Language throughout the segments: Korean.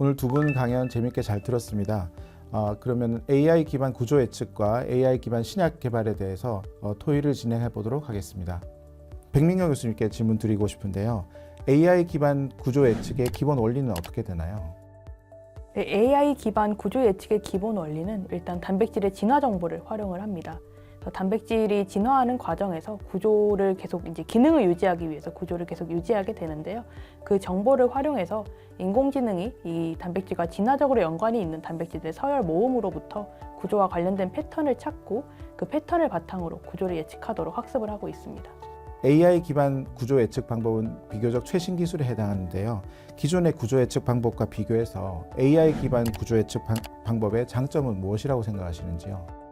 오늘 두 분 강연 재밌게 잘 들었습니다. 그러면 AI 기반 구조 예측과 AI 기반 신약 개발에 대해서 토의를 진행해 보도록 하겠습니다. 백민경 교수님께 질문 드리고 싶은데요. AI 기반 구조 예측의 기본 원리는 어떻게 되나요? 네, AI 기반 구조 예측의 기본 원리는 일단 단백질의 진화 정보를 활용을 합니다. 단백질이 진화하는 과정에서 구조를 계속 기능을 유지하기 위해서 구조를 계속 유지하게 되는데요. 그 정보를 활용해서 인공지능이 이 단백질과 진화적으로 연관이 있는 단백질의 서열 모음으로부터 구조와 관련된 패턴을 찾고 그 패턴을 바탕으로 구조를 예측하도록 학습을 하고 있습니다. AI 기반 구조 예측 방법은 비교적 최신 기술에 해당하는데요. 기존의 구조 예측 방법과 비교해서 AI 기반 구조 예측 방법의 장점은 무엇이라고 생각하시는지요?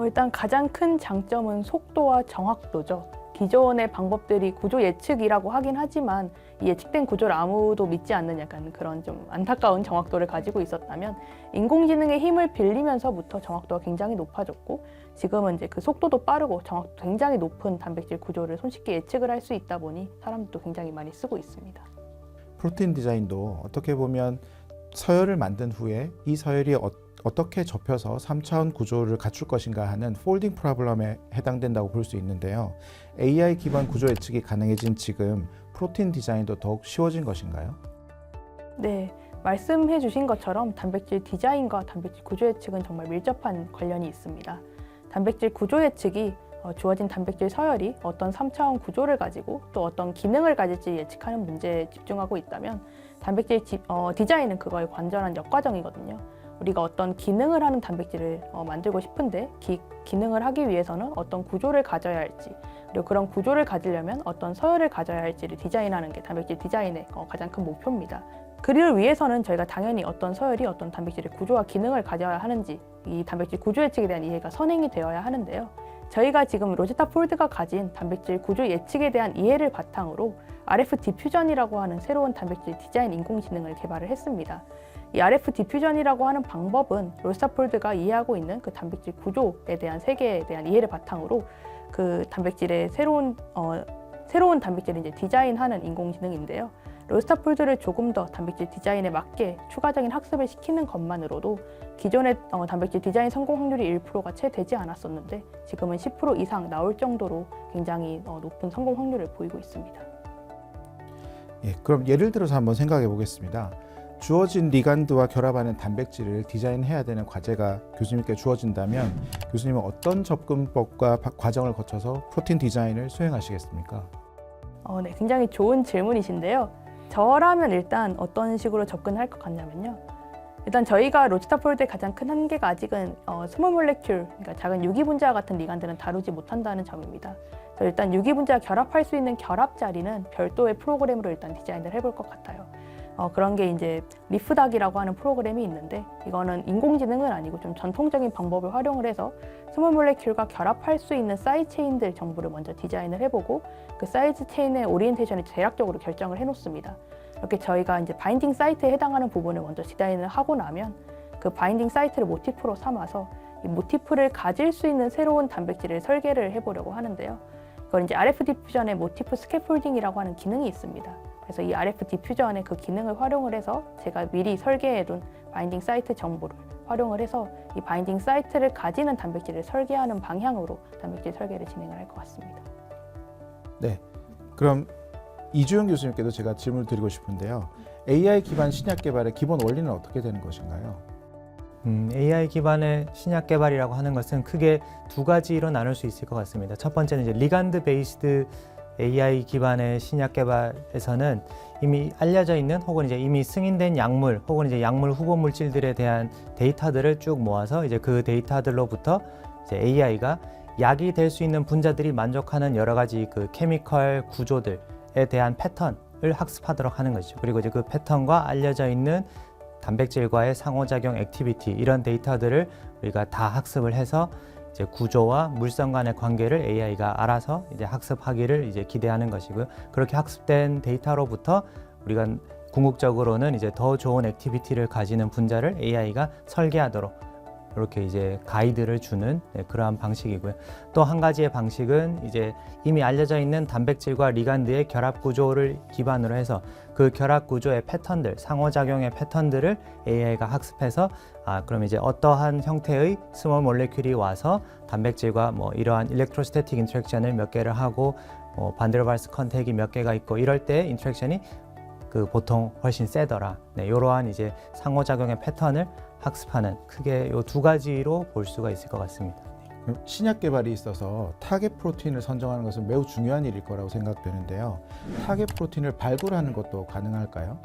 일단 가장 큰 장점은 속도와 정확도죠. 기존의 방법들이 구조 예측이라고 하긴 하지만 이 예측된 구조를 아무도 믿지 않는 약간 그런 좀 안타까운 정확도를 가지고 있었다면 인공지능의 힘을 빌리면서부터 정확도가 굉장히 높아졌고 지금은 그 속도도 빠르고 정확도 굉장히 높은 단백질 구조를 손쉽게 예측을 할 수 있다 보니 사람들도 굉장히 많이 쓰고 있습니다. 프로테인 디자인도 어떻게 보면 서열을 만든 후에 이 서열이 어떻게 접혀서 3차원 구조를 갖출 것인가 하는 폴딩 프로블럼에 해당된다고 볼 수 있는데요. AI 기반 구조 예측이 가능해진 지금 프로테인 디자인도 더욱 쉬워진 것인가요? 네, 말씀해 주신 것처럼 단백질 디자인과 단백질 구조 예측은 정말 밀접한 관련이 있습니다. 단백질 구조 예측이 주어진 단백질 서열이 어떤 3차원 구조를 가지고 또 어떤 기능을 가질지 예측하는 문제에 집중하고 있다면 단백질 디자인은 그거의 관절한 역과정이거든요. 우리가 어떤 기능을 하는 단백질을 만들고 싶은데 기능을 하기 위해서는 어떤 구조를 가져야 할지 그리고 그런 구조를 가지려면 어떤 서열을 가져야 할지를 디자인하는 게 단백질 디자인의 가장 큰 목표입니다. 그를 위해서는 저희가 당연히 어떤 서열이 어떤 단백질의 구조와 기능을 가져야 하는지 이 단백질 구조 예측에 대한 이해가 선행이 되어야 하는데요. 저희가 지금 로제타 폴드가 가진 단백질 구조 예측에 대한 이해를 바탕으로 RF 디퓨전이라고 하는 새로운 단백질 디자인 인공지능을 개발을 했습니다. 이 RF 디퓨전이라고 하는 방법은 로제타 폴드가 이해하고 있는 그 단백질 구조에 대한 세계에 대한 이해를 바탕으로 그 단백질의 새로운 단백질을 디자인하는 인공지능인데요. 로제타 폴드를 조금 더 단백질 디자인에 맞게 추가적인 학습을 시키는 것만으로도 기존의 단백질 디자인 성공 확률이 1%가 채 되지 않았었는데 지금은 10% 이상 나올 정도로 굉장히 높은 성공 확률을 보이고 있습니다. 예, 그럼 예를 들어서 한번 생각해 보겠습니다. 주어진 리간드와 결합하는 단백질을 디자인해야 되는 과제가 교수님께 주어진다면 교수님은 어떤 접근법과 과정을 거쳐서 프로틴 디자인을 수행하시겠습니까? 네, 굉장히 좋은 질문이신데요. 저라면 일단 어떤 식으로 접근할 것 같냐면요. 일단 저희가 로제타 폴드의 가장 큰 한계가 아직은 스몰 몰레큘, 그러니까 작은 유기분자와 같은 리간드는 다루지 못한다는 점입니다. 그래서 일단 유기분자와 결합할 수 있는 결합 자리는 별도의 프로그램으로 일단 디자인을 해볼 것 같아요. 그런 게 리프닥이라고 하는 프로그램이 있는데 이거는 인공지능은 아니고 좀 전통적인 방법을 활용을 해서 스몰 몰레큘과 결합할 수 있는 사이드 체인들 정보를 먼저 디자인을 해보고 그 사이드 체인의 오리엔테이션을 대략적으로 결정을 해놓습니다. 이렇게 저희가 바인딩 사이트에 해당하는 부분을 먼저 디자인을 하고 나면 그 바인딩 사이트를 모티프로 삼아서 이 모티프를 가질 수 있는 새로운 단백질을 설계를 해보려고 하는데요. 이걸 RF 디퓨전의 모티프 스캐폴딩이라고 하는 기능이 있습니다. 그래서 이 RF 디퓨전의 그 기능을 활용을 해서 제가 미리 설계해둔 바인딩 사이트 정보를 활용을 해서 이 바인딩 사이트를 가지는 단백질을 설계하는 방향으로 단백질 설계를 진행을 할 것 같습니다. 네, 그럼 이주영 교수님께도 제가 질문을 드리고 싶은데요. AI 기반 신약 개발의 기본 원리는 어떻게 되는 것인가요? AI 기반의 신약 개발이라고 하는 것은 크게 두 가지로 나눌 수 있을 것 같습니다. 첫 번째는 리간드 베이스드 AI 기반의 신약 개발에서는 이미 알려져 있는 혹은 이미 승인된 약물 혹은 약물 후보 물질들에 대한 데이터들을 쭉 모아서 그 데이터들로부터 AI가 약이 될 수 있는 분자들이 만족하는 여러 가지 그 케미컬 구조들에 대한 패턴을 학습하도록 하는 것이죠. 그리고 그 패턴과 알려져 있는 단백질과의 상호작용 액티비티 이런 데이터들을 우리가 다 학습을 해서 구조와 물성 간의 관계를 AI가 알아서 학습하기를 기대하는 것이고요. 그렇게 학습된 데이터로부터 우리가 궁극적으로는 더 좋은 액티비티를 가지는 분자를 AI가 설계하도록 이렇게 이제 가이드를 주는 그러한 방식이고요. 또 한 가지의 방식은 이제 이미 알려져 있는 단백질과 리간드의 결합 구조를 기반으로 해서 그 결합 구조의 패턴들, 상호작용의 패턴들을 AI가 학습해서 그럼 이제 어떠한 형태의 스몰 몰레큘이 와서 단백질과 뭐 이러한 일렉트로스태틱 인터랙션을 몇 개를 하고 반데르발스 컨택이 몇 개가 있고 이럴 때 인터랙션이 그 보통 훨씬 세더라. 이러한 이제 상호작용의 패턴을 학습하는 크게 이 두 가지로 볼 수가 있을 것 같습니다. 신약 개발이 있어서 타겟 프로틴을 선정하는 것은 매우 중요한 일일 거라고 생각되는데요. 타겟 프로틴을 발굴하는 것도 가능할까요?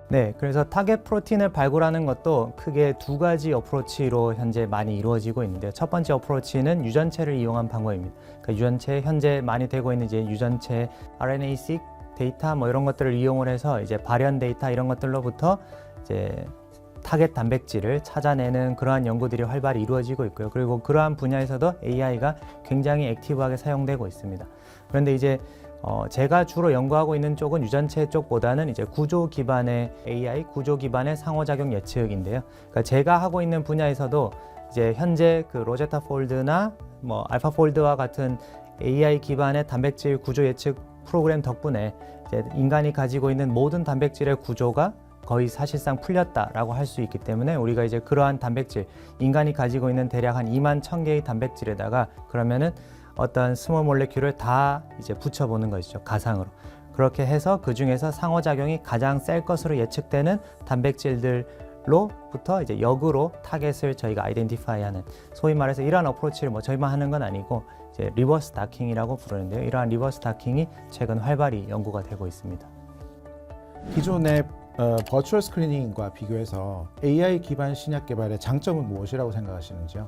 네, 그래서 타겟 프로틴을 발굴하는 것도 크게 두 가지 어프로치로 현재 많이 이루어지고 있는데요. 첫 번째 어프로치는 유전체를 이용한 방법입니다. 그러니까 유전체 현재 많이 되고 있는 이제 유전체 RNA-seq 데이터 뭐 이런 것들을 이용을 해서 이제 발현 데이터 이런 것들로부터 이제 타겟 단백질을 찾아내는 그러한 연구들이 활발히 이루어지고 있고요. 그리고 그러한 분야에서도 AI가 굉장히 액티브하게 사용되고 있습니다. 그런데 이제 제가 주로 연구하고 있는 쪽은 유전체 쪽보다는 이제 구조 기반의 AI, 구조 기반의 상호작용 예측인데요. 그러니까 제가 하고 있는 분야에서도 이제 현재 그 로제타 폴드나 뭐 알파 폴드와 같은 AI 기반의 단백질 구조 예측 프로그램 덕분에 이제 인간이 가지고 있는 모든 단백질의 구조가 거의 사실상 풀렸다라고 할 수 있기 때문에 우리가 이제 그러한 단백질, 인간이 가지고 있는 대략 한 2만 1,000개의 단백질에다가 그러면은 어떤 스몰 몰레큘을 다 이제 붙여보는 것이죠. 가상으로. 그렇게 해서 그 중에서 상호작용이 가장 셀 것으로 예측되는 단백질들로부터 이제 역으로 타겟을 저희가 아이덴티파이하는, 소위 말해서 이러한 어프로치를 뭐 저희만 하는 건 아니고 이제 리버스 다킹이라고 부르는데요. 이러한 리버스 다킹이 최근 활발히 연구가 되고 있습니다. 기존의 버추얼 스크리닝과 비교해서 AI 기반 신약 개발의 장점은 무엇이라고 생각하시는지요?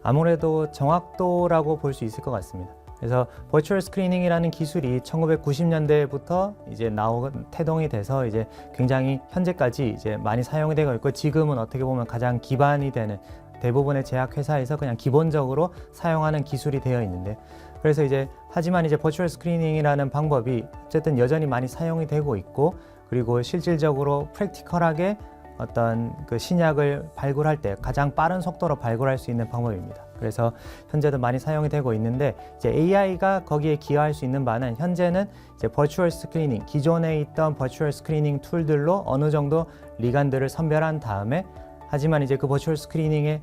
아무래도 정확도라고 볼 수 있을 것 같습니다. 그래서 버추얼 스크리닝이라는 기술이 1990년대부터 이제 태동이 돼서 이제 굉장히 현재까지 이제 많이 사용이 되고 있고, 지금은 어떻게 보면 가장 기반이 되는, 대부분의 제약 회사에서 그냥 기본적으로 사용하는 기술이 되어 있는데, 그래서 이제 하지만 이제 버추얼 스크리닝이라는 방법이 어쨌든 여전히 많이 사용이 되고 있고, 그리고 실질적으로 프랙티컬하게 어떤 그 신약을 발굴할 때 가장 빠른 속도로 발굴할 수 있는 방법입니다. 그래서 현재도 많이 사용이 되고 있는데, 이제 AI가 거기에 기여할 수 있는 바는 현재는 이제 버추얼 스크리닝, 기존에 있던 버추얼 스크리닝 툴들로 어느 정도 리간드를 선별한 다음에, 하지만 이제 그 버추얼 스크리닝의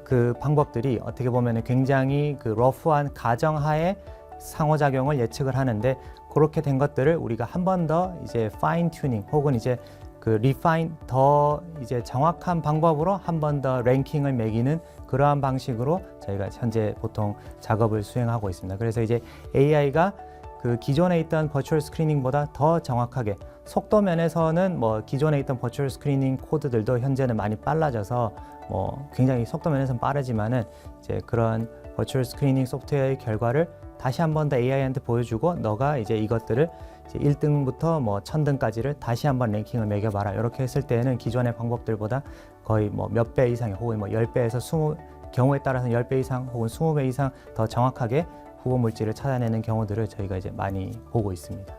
그 방법들이 어떻게 보면 굉장히 그 러프한 가정하에 상호작용을 예측을 하는데, 그렇게 된 것들을 우리가 한 번 더 이제 파인 튜닝 혹은 이제 그 리파인, 더 이제 정확한 방법으로 한 번 더 랭킹을 매기는 그러한 방식으로 저희가 현재 보통 작업을 수행하고 있습니다. 그래서 이제 AI가 그 기존에 있던 버추얼 스크리닝보다 더 정확하게, 속도 면에서는 뭐 기존에 있던 버추얼 스크리닝 코드들도 현재는 많이 빨라져서 뭐 굉장히 속도 면에서는 빠르지만은 이제 그런 버추얼 스크리닝 소프트웨어의 결과를 다시 한 번 더 AI한테 보여주고, 너가 이제 이것들을 이제 1등부터 뭐 1000등까지를 다시 한번 랭킹을 매겨봐라. 이렇게 했을 때는 기존의 방법들보다 거의 뭐 몇 배 이상, 혹은 뭐 10배에서 20, 경우에 따라서 10배 이상 혹은 20배 이상 더 정확하게 후보 물질을 찾아내는 경우들을 저희가 이제 많이 보고 있습니다.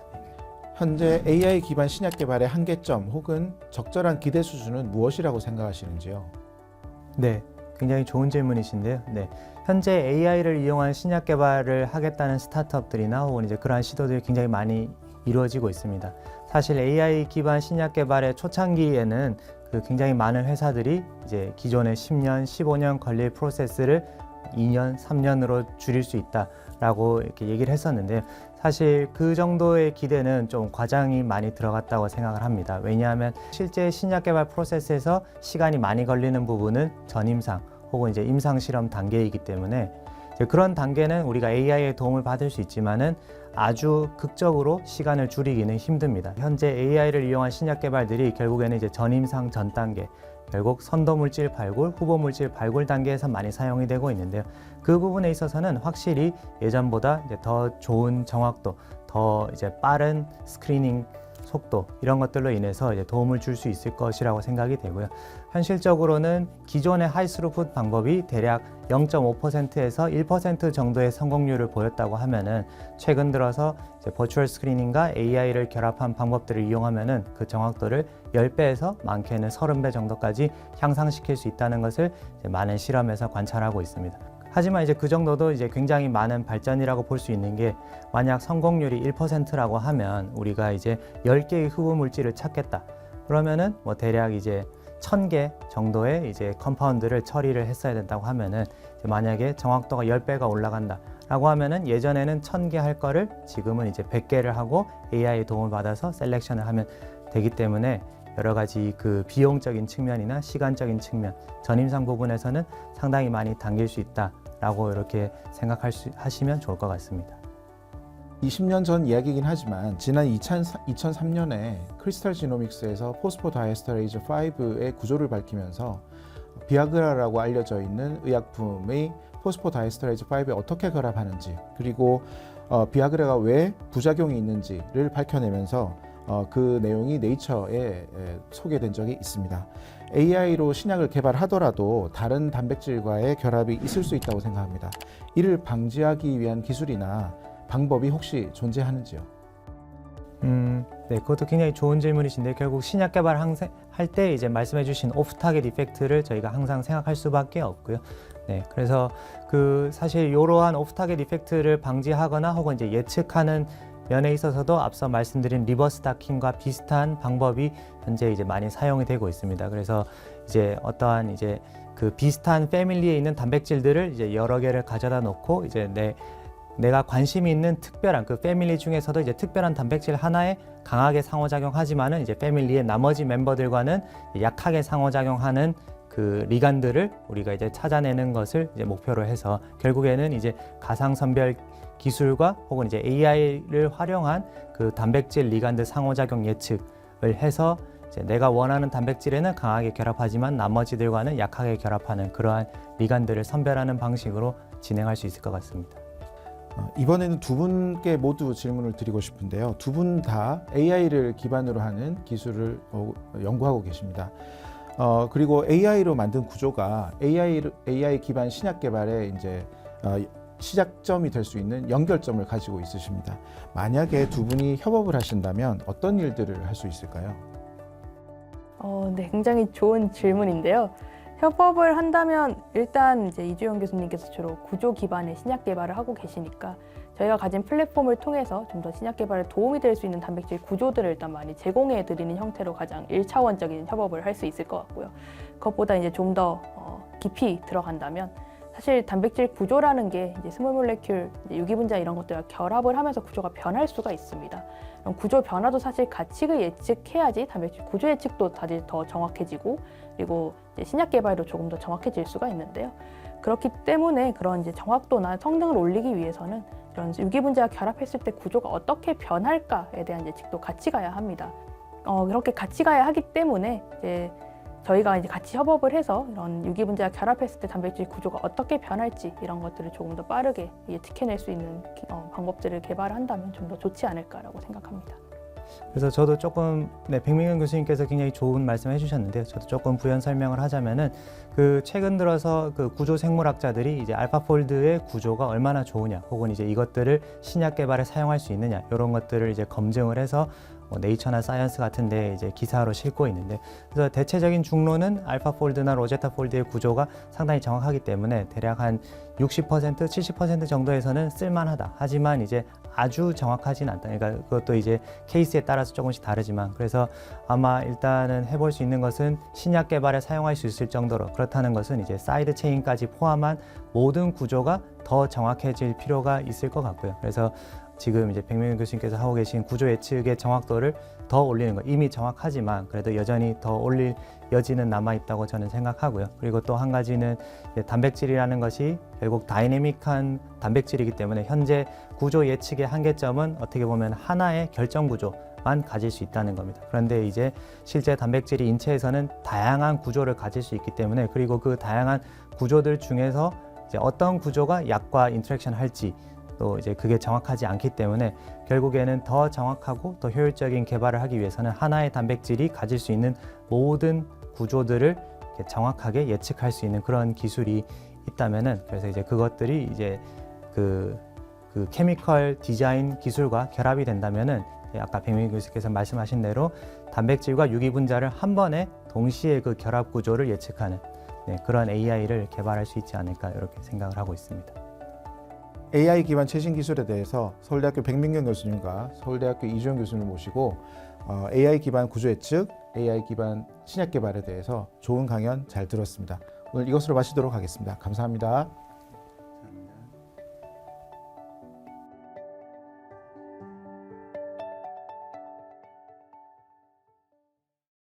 현재 AI 기반 신약 개발의 한계점 혹은 적절한 기대 수준은 무엇이라고 생각하시는지요? 네, 굉장히 좋은 질문이신데요. 네, 현재 AI를 이용한 신약 개발을 하겠다는 스타트업들이나 혹은 이제 그러한 시도들이 굉장히 많이 이루어지고 있습니다. 사실 AI 기반 신약 개발의 초창기에는 그 굉장히 많은 회사들이 이제 기존의 10년, 15년 걸릴 프로세스를 2년, 3년으로 줄일 수 있다라고 이렇게 얘기를 했었는데요. 사실 그 정도의 기대는 좀 과장이 많이 들어갔다고 생각을 합니다. 왜냐하면 실제 신약 개발 프로세스에서 시간이 많이 걸리는 부분은 전임상 혹은 이제 임상 실험 단계이기 때문에 이제 그런 단계는 우리가 AI의 도움을 받을 수 있지만은 아주 극적으로 시간을 줄이기는 힘듭니다. 현재 AI를 이용한 신약 개발들이 결국에는 이제 전임상 전 단계, 결국 선도 물질 발굴, 후보 물질 발굴 단계에서 많이 사용이 되고 있는데요. 그 부분에 있어서는 확실히 예전보다 이제 더 좋은 정확도, 더 이제 빠른 스크리닝 속도 이런 것들로 인해서 이제 도움을 줄 수 있을 것이라고 생각이 되고요. 현실적으로는 기존의 하이스루풋 방법이 대략 0.5%에서 1% 정도의 성공률을 보였다고 하면은 최근 들어서 이제 버추얼 스크리닝과 AI를 결합한 방법들을 이용하면은 그 정확도를 10배에서 많게는 30배 정도까지 향상시킬 수 있다는 것을 이제 많은 실험에서 관찰하고 있습니다. 하지만 이제 그 정도도 이제 굉장히 많은 발전이라고 볼 수 있는 게, 만약 성공률이 1%라고 하면 우리가 이제 10개의 흡음 물질을 찾겠다. 그러면은 뭐 대략 이제 1000개 정도의 이제 컴파운드를 처리를 했어야 된다고 하면은, 이제 만약에 정확도가 10배가 올라간다 라고 하면은 예전에는 1000개 할 거를 지금은 이제 100개를 하고 AI의 도움을 받아서 셀렉션을 하면 되기 때문에, 여러 가지 그 비용적인 측면이나 시간적인 측면, 전임상 부분에서는 상당히 많이 당길 수 있다라고 이렇게 하시면 좋을 것 같습니다. 20년 전 이야기이긴 하지만 지난 2003년에 크리스탈 지노믹스에서 포스포다이에스터레이즈 5의 구조를 밝히면서 비아그라라고 알려져 있는 의약품의 포스포다이에스터레이즈 5에 어떻게 결합하는지, 그리고 비아그라가 왜 부작용이 있는지를 밝혀내면서 그 내용이 네이처에 소개된 적이 있습니다. AI로 신약을 개발하더라도 다른 단백질과의 결합이 있을 수 있다고 생각합니다. 이를 방지하기 위한 기술이나 방법이 혹시 존재하는지요? 네, 그것도 굉장히 좋은 질문이신데, 결국 신약 개발할 때 이제 말씀해주신 오프 타겟 이펙트를 저희가 항상 생각할 수밖에 없고요. 네, 그래서 그 사실 이러한 오프 타겟 이펙트를 방지하거나 혹은 이제 예측하는 면에 있어서도 앞서 말씀드린 리버스 다킹과 비슷한 방법이 현재 이제 많이 사용이 되고 있습니다. 그래서 이제 어떠한 이제 그 비슷한 패밀리에 있는 단백질들을 이제 여러 개를 가져다 놓고, 이제 내가 관심이 있는 특별한 그 패밀리 중에서도 이제 특별한 단백질 하나에 강하게 상호작용하지만은 이제 패밀리의 나머지 멤버들과는 약하게 상호작용하는 그 리간드를 우리가 이제 찾아내는 것을 이제 목표로 해서, 결국에는 이제 가상 선별 기술과 혹은 이제 AI를 활용한 그 단백질 리간드 상호작용 예측을 해서 이제 내가 원하는 단백질에는 강하게 결합하지만 나머지들과는 약하게 결합하는 그러한 리간드를 선별하는 방식으로 진행할 수 있을 것 같습니다. 이번에는 두 분께 모두 질문을 드리고 싶은데요. 두 분 다 AI를 기반으로 하는 기술을 연구하고 계십니다. 그리고 AI로 만든 구조가 AI 기반 신약 개발에 이제 시작점이 될 수 있는 연결점을 가지고 있으십니다. 만약에 두 분이 협업을 하신다면 어떤 일들을 할 수 있을까요? 네, 굉장히 좋은 질문인데요. 협업을 한다면 일단 이제 이주영 교수님께서 주로 구조 기반의 신약 개발을 하고 계시니까 저희가 가진 플랫폼을 통해서 좀 더 신약 개발에 도움이 될 수 있는 단백질 구조들을 일단 많이 제공해 드리는 형태로 가장 1차원적인 협업을 할 수 있을 것 같고요. 그것보다 이제 좀 더 깊이 들어간다면, 사실 단백질 구조라는 게 이제 스몰 몰레큘, 유기분자 이런 것들과 결합을 하면서 구조가 변할 수가 있습니다. 그럼 구조 변화도 사실 가치를 예측해야지 단백질 구조 예측도 다들 더 정확해지고, 그리고 이제 신약 개발도 조금 더 정확해질 수가 있는데요. 그렇기 때문에 그런 이제 정확도나 성능을 올리기 위해서는 이런 유기분자와 결합했을 때 구조가 어떻게 변할까에 대한 예측도 같이 가야 합니다. 그렇게 같이 가야 하기 때문에 이제 저희가 이제 같이 협업을 해서 이런 유기분자와 결합했을 때 단백질 구조가 어떻게 변할지 이런 것들을 조금 더 빠르게 예측해낼 수 있는 방법들을 개발한다면 좀 더 좋지 않을까라고 생각합니다. 그래서 저도 조금, 백민경 교수님께서 굉장히 좋은 말씀을 해주셨는데요. 저도 조금 부연 설명을 하자면은, 그 최근 들어서 그 구조 생물학자들이 이제 알파폴드의 구조가 얼마나 좋으냐, 혹은 이제 이것들을 신약 개발에 사용할 수 있느냐, 이런 것들을 이제 검증을 해서 네이처나 사이언스 같은 데 이제 기사로 싣고 있는데, 그래서 대체적인 중론은 알파폴드나 로제타폴드의 구조가 상당히 정확하기 때문에 대략 한 60%, 70% 정도에서는 쓸만하다. 하지만 이제 아주 정확하진 않다. 그러니까 그것도 이제 케이스에 따라서 조금씩 다르지만, 그래서 아마 일단은 해볼 수 있는 것은 신약 개발에 사용할 수 있을 정도로, 그렇다는 것은 이제 사이드 체인까지 포함한 모든 구조가 더 정확해질 필요가 있을 것 같고요. 그래서 지금 이제 백명현 교수님께서 하고 계신 구조 예측의 정확도를 더 올리는 것, 이미 정확하지만 그래도 여전히 더 올릴 여지는 남아 있다고 저는 생각하고요. 그리고 또 한 가지는 단백질이라는 것이 결국 다이내믹한 단백질이기 때문에 현재 구조 예측의 한계점은 어떻게 보면 하나의 결정 구조만 가질 수 있다는 겁니다. 그런데 이제 실제 단백질이 인체에서는 다양한 구조를 가질 수 있기 때문에, 그리고 그 다양한 구조들 중에서 이제 어떤 구조가 약과 인터랙션 할지, 또 이제 그게 정확하지 않기 때문에 결국에는 더 정확하고 더 효율적인 개발을 하기 위해서는 하나의 단백질이 가질 수 있는 모든 구조들을 이렇게 정확하게 예측할 수 있는 그런 기술이 있다면은, 그래서 이제 그것들이 이제 그 케미컬 디자인 기술과 결합이 된다면은, 아까 백민규 교수께서 말씀하신 대로 단백질과 유기분자를 한 번에 동시에 그 결합 구조를 예측하는 그런 AI를 개발할 수 있지 않을까 이렇게 생각을 하고 있습니다. AI 기반 최신 기술에 대해서 서울대학교 백민경 교수님과 서울대학교 이주영 교수님을 모시고 AI 기반 구조 예측, AI 기반 신약 개발에 대해서 좋은 강연 잘 들었습니다. 오늘 이것으로 마치도록 하겠습니다. 감사합니다.